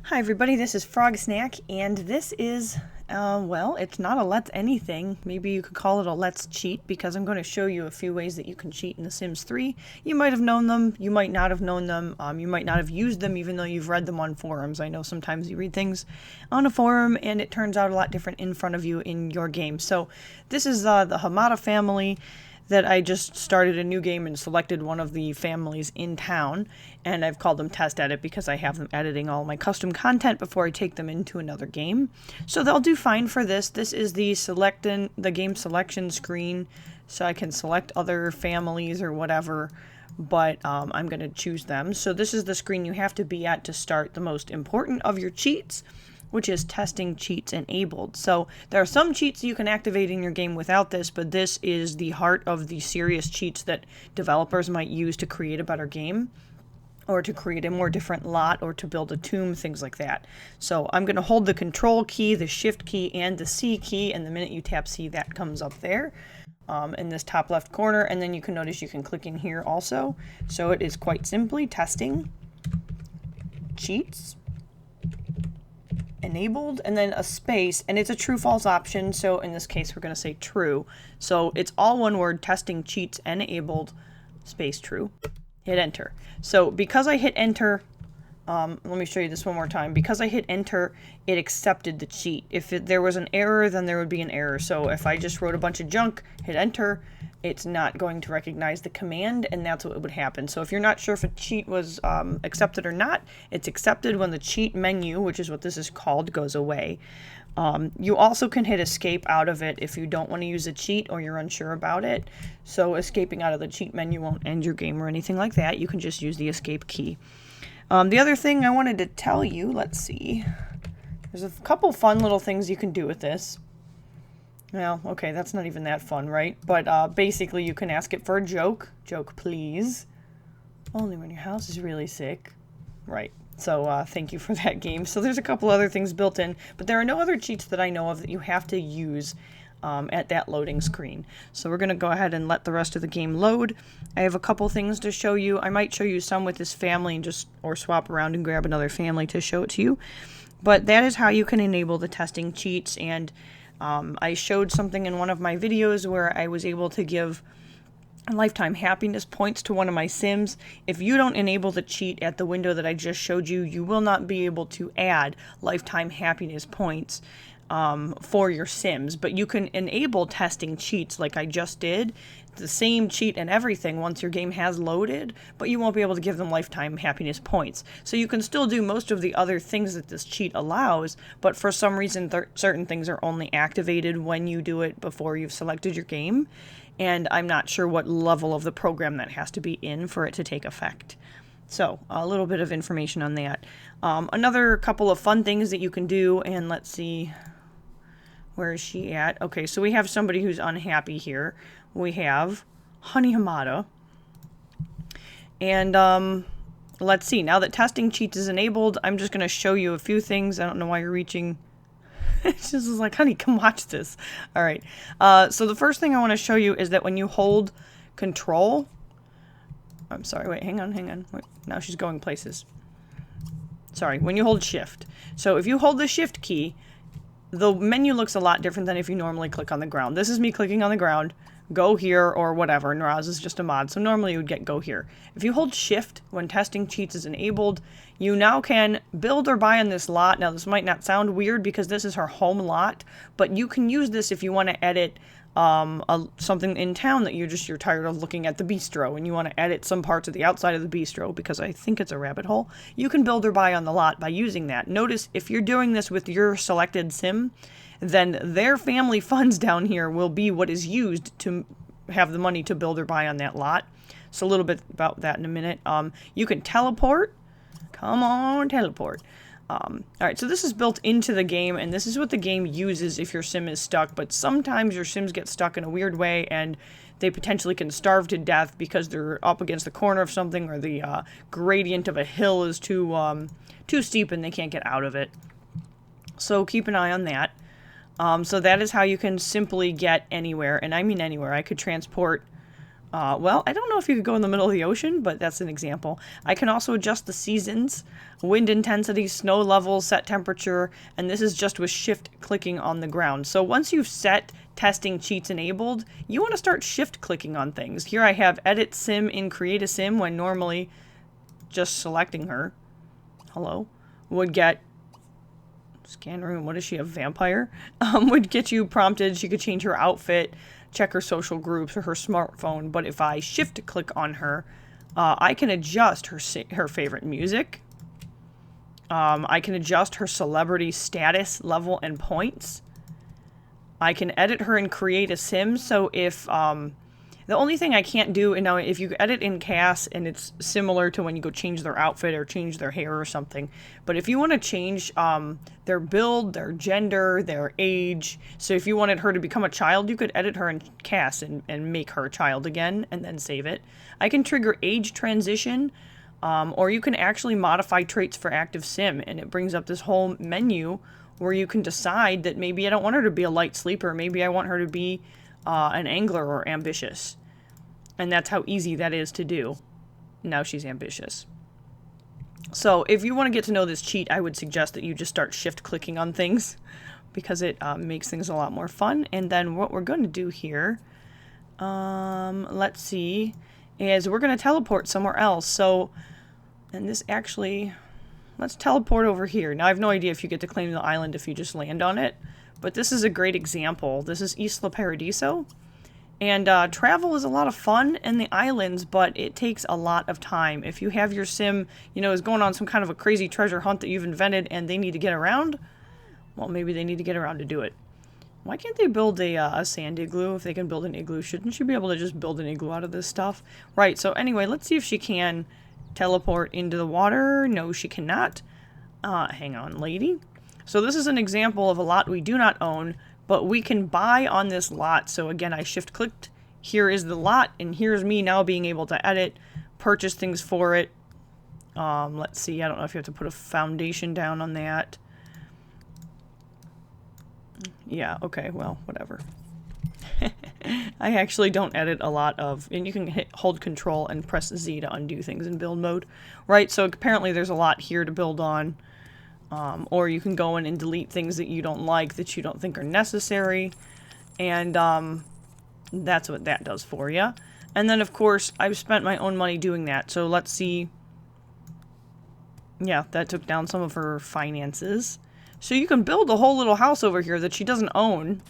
Hi everybody, this is Frogsnack, and this is, well, it's not a Let's Anything. Maybe you could call it a Let's Cheat, because I'm going to show you a few ways that you can cheat in The Sims 3. You might have known them, you might not have known them, you might not have used them even though you've read them on forums. I know sometimes you read things on a forum and it turns out a lot different in front of you in your game. So this is the Hamada family that I just started a new game and selected one of the families in town, and I've called them Test Edit because I have them editing all my custom content before I take them into another game. So they'll do fine for this. This is the game selection screen, so I can select other families or whatever, but I'm going to choose them. So this is the screen you have to be at to start the most important of your cheats, which is Testing Cheats Enabled. So there are some cheats you can activate in your game without this, but this is the heart of the serious cheats that developers might use to create a better game, or to create a more different lot, or to build a tomb, things like that. So I'm going to hold the Control key, the Shift key, and the C key, and the minute you tap C, that comes up there in this top left corner, and then you can notice you can click in here also. So it is quite simply Testing Cheats Enabled, and then a space, and it's a true-false option, so in this case we're going to say true. So it's all one word, Testing Cheats Enabled, space true. Hit enter. So because I hit enter, let me show you this one more time. Because I hit enter, it accepted the cheat. If there was an error, then there would be an error. So if I just wrote a bunch of junk, hit enter, it's not going to recognize the command, and that's what would happen. So if you're not sure if a cheat was accepted or not, it's accepted when the cheat menu, which is what this is called, goes away. You also can hit escape out of it if you don't want to use a cheat or you're unsure about it. So escaping out of the cheat menu won't end your game or anything like that. You can just use the escape key. The other thing I wanted to tell you, let's see. There's a couple fun little things you can do with this. Well, okay, that's not even that fun, right? But basically you can ask it for a joke. Joke, please. Only when your house is really sick. Right. So thank you for that game. So there's a couple other things built in, but there are no other cheats that I know of that you have to use at that loading screen. So we're going to go ahead and let the rest of the game load. I have a couple things to show you. I might show you some with this family and or swap around and grab another family to show it to you. But that is how you can enable the testing cheats, and I showed something in one of my videos where I was able to give lifetime happiness points to one of my Sims. If you don't enable the cheat at the window that I just showed you, you will not be able to add lifetime happiness points for your Sims. But you can enable testing cheats like I just did, the same cheat and everything once your game has loaded, but you won't be able to give them lifetime happiness points. So you can still do most of the other things that this cheat allows, but for some reason certain things are only activated when you do it before you've selected your game. And I'm not sure what level of the program that has to be in for it to take effect. So, a little bit of information on that. Another couple of fun things that you can do, and let's see, where is she at? Okay, so we have somebody who's unhappy here. We have Honey Hamada. And let's see, now that testing cheats is enabled, I'm just going to show you a few things. I don't know why you're reaching. It's just like, honey, come watch this. All right. So the first thing I want to show you is that when you hold Control, I'm sorry, wait, hang on. Wait, now she's going places. Sorry, when you hold Shift. So if you hold the Shift key, the menu looks a lot different than if you normally click on the ground. This is me clicking on the ground, go here, or whatever. Nraz is just a mod, so normally you would get go here. If you hold Shift when testing cheats is enabled, you now can build or buy on this lot. Now this might not sound weird because this is her home lot, but you can use this if you want to edit something in town that you're tired of looking at the bistro and you want to edit some parts of the outside of the bistro because I think it's a rabbit hole. You can build or buy on the lot by using that. Notice if you're doing this with your selected Sim, then their family funds down here will be what is used to have the money to build or buy on that lot. So a little bit about that in a minute. You can teleport. Come on, teleport. Alright, so this is built into the game, and this is what the game uses if your Sim is stuck, but sometimes your Sims get stuck in a weird way, and they potentially can starve to death because they're up against the corner of something, or the gradient of a hill is too steep and they can't get out of it. So keep an eye on that. So that is how you can simply get anywhere, and I mean anywhere. I could transport Well, I don't know if you could go in the middle of the ocean, but that's an example. I can also adjust the seasons, wind intensity, snow level, set temperature, and this is just with shift clicking on the ground. So once you've set testing cheats enabled, you want to start shift clicking on things. Here I have edit sim in create a sim when normally just selecting her, hello, would get scan room. What is she, a vampire? Would get you prompted. She could change her outfit, check her social groups or her smartphone. But if I shift click on her, I can adjust her favorite music. I can adjust her celebrity status, level, and points. I can edit her and create a sim. So if the only thing I can't do, and now if you edit in CAS, and it's similar to when you go change their outfit or change their hair or something, but if you want to change their build, their gender, their age, so if you wanted her to become a child, you could edit her in CAS and make her a child again and then save it. I can trigger age transition, or you can actually modify traits for active sim, and it brings up this whole menu where you can decide that maybe I don't want her to be a light sleeper, maybe I want her to be an angler or ambitious. And that's how easy that is to do. Now she's ambitious. So if you want to get to know this cheat, I would suggest that you just start shift clicking on things because it makes things a lot more fun. And then what we're going to do here, let's see, is we're going to teleport somewhere else. So, and this actually, let's teleport over here. Now I have no idea if you get to claim the island if you just land on it. But this is a great example. This is Isla Paradiso. And travel is a lot of fun in the islands, but it takes a lot of time. If you have your sim, you know, is going on some kind of a crazy treasure hunt that you've invented and they need to get around, well, maybe they need to get around to do it. Why can't they build a sand igloo if they can build an igloo? Shouldn't she be able to just build an igloo out of this stuff? Right, so anyway, let's see if she can teleport into the water. No, she cannot. Hang on, lady. So this is an example of a lot we do not own, but we can buy on this lot. So again, I shift clicked. Here is the lot, and here's me now being able to edit, purchase things for it. Let's see, I don't know if you have to put a foundation down on that. Yeah, okay, well, whatever. I actually don't edit a lot of, and you can hold control and press Z to undo things in build mode. Right, so apparently there's a lot here to build on. Or you can go in and delete things that you don't like, that you don't think are necessary. And that's what that does for you. And then, of course, I've spent my own money doing that. So let's see. Yeah, that took down some of her finances. So you can build a whole little house over here that she doesn't own.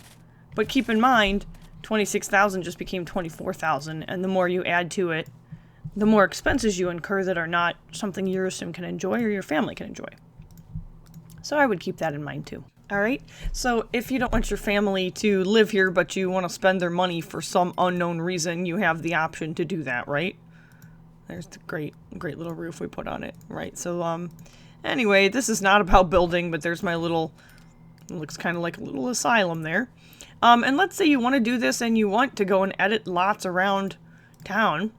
But keep in mind, 26,000 just became 24,000. And the more you add to it, the more expenses you incur that are not something your sim can enjoy or your family can enjoy. So I would keep that in mind too. Alright, so if you don't want your family to live here but you want to spend their money for some unknown reason, you have the option to do that, right? There's the great little roof we put on it, right? So, anyway, this is not about building, but there's my little, looks kind of like a little asylum there. And let's say you want to do this and you want to go and edit lots around town.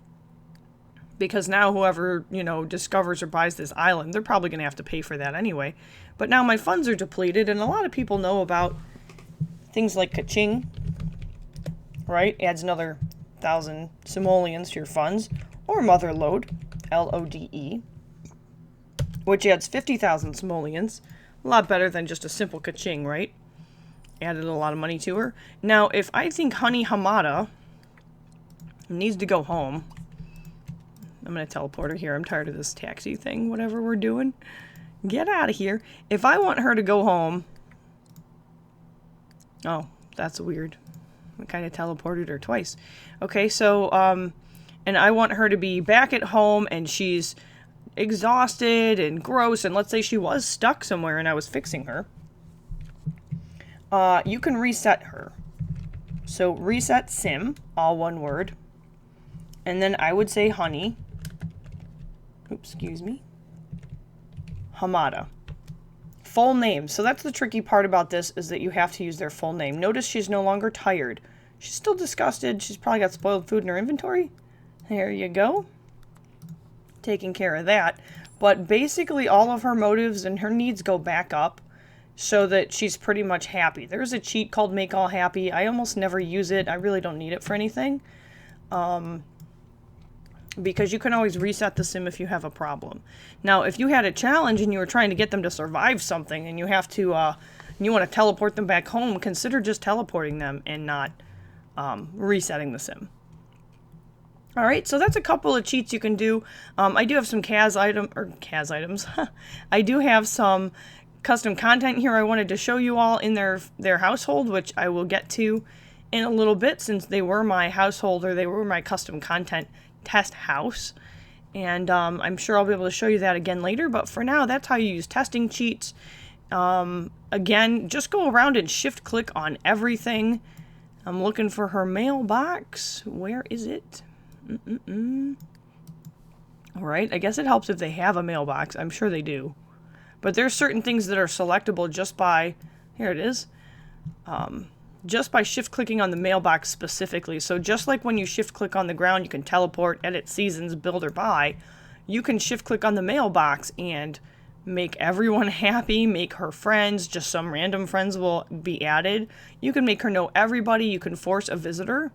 Because now whoever, you know, discovers or buys this island, they're probably going to have to pay for that anyway. But now my funds are depleted, and a lot of people know about things like Kaching, right? Adds another 1,000 simoleons to your funds. Or Motherlode, L-O-D-E, which adds 50,000 simoleons. A lot better than just a simple Kaching, right? Added a lot of money to her. Now, if I think Honey Hamada needs to go home, I'm going to teleport her here. I'm tired of this taxi thing, whatever we're doing. Get out of here. If I want her to go home... Oh, that's weird. I kind of teleported her twice. Okay, so, and I want her to be back at home and she's exhausted and gross. And let's say she was stuck somewhere and I was fixing her. You can reset her. So, ResetSim, all one word. And then I would say Honey. Oops, excuse me. Hamada. Full name. So that's the tricky part about this, is that you have to use their full name. Notice she's no longer tired. She's still disgusted. She's probably got spoiled food in her inventory. There you go. Taking care of that. But basically all of her motives and her needs go back up so that she's pretty much happy. There's a cheat called Make All Happy. I almost never use it. I really don't need it for anything. because you can always reset the sim if you have a problem. Now, if you had a challenge and you were trying to get them to survive something and you have to, you want to teleport them back home, consider just teleporting them and not resetting the sim. Alright, so that's a couple of cheats you can do. I do have some CAS items. I do have some custom content here I wanted to show you all in their household, which I will get to in a little bit, since they were my household, or they were my custom content test house. And I'm sure I'll be able to show you that again later, but for now, that's how you use testing cheats. Again, just go around and shift click on everything. I'm looking for her mailbox. Where is it? Alright, I guess it helps if they have a mailbox. I'm sure they do. But there's certain things that are selectable just by, here it is, just by shift clicking on the mailbox specifically. So just like when you shift click on the ground, you can teleport, edit seasons, build, or buy, you can shift click on the mailbox and make everyone happy, make her friends, just some random friends will be added. You can make her know everybody, you can force a visitor.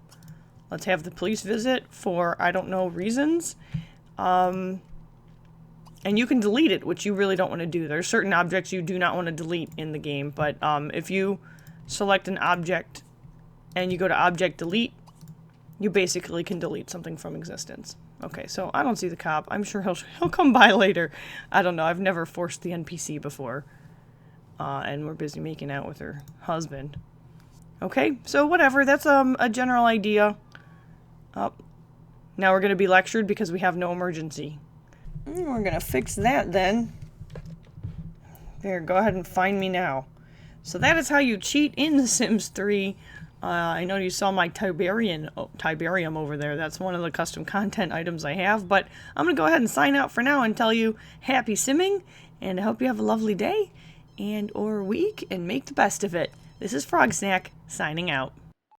Let's have the police visit for, I don't know, reasons. And you can delete it, which you really don't want to do. There's certain objects you do not want to delete in the game, but if you select an object and you go to object delete, you basically can delete something from existence. Okay, so I don't see the cop. I'm sure he'll come by later. I don't know. I've never forced the NPC before. And we're busy making out with her husband. Okay, so whatever. That's a general idea. Now we're going to be lectured because we have no emergency. We're going to fix that then. There, go ahead and find me now. So that is how you cheat in The Sims 3. I know you saw my Tiberium over there. That's one of the custom content items I have. But I'm going to go ahead and sign out for now and tell you happy simming. And I hope you have a lovely day and or week and make the best of it. This is Frogsnack signing out.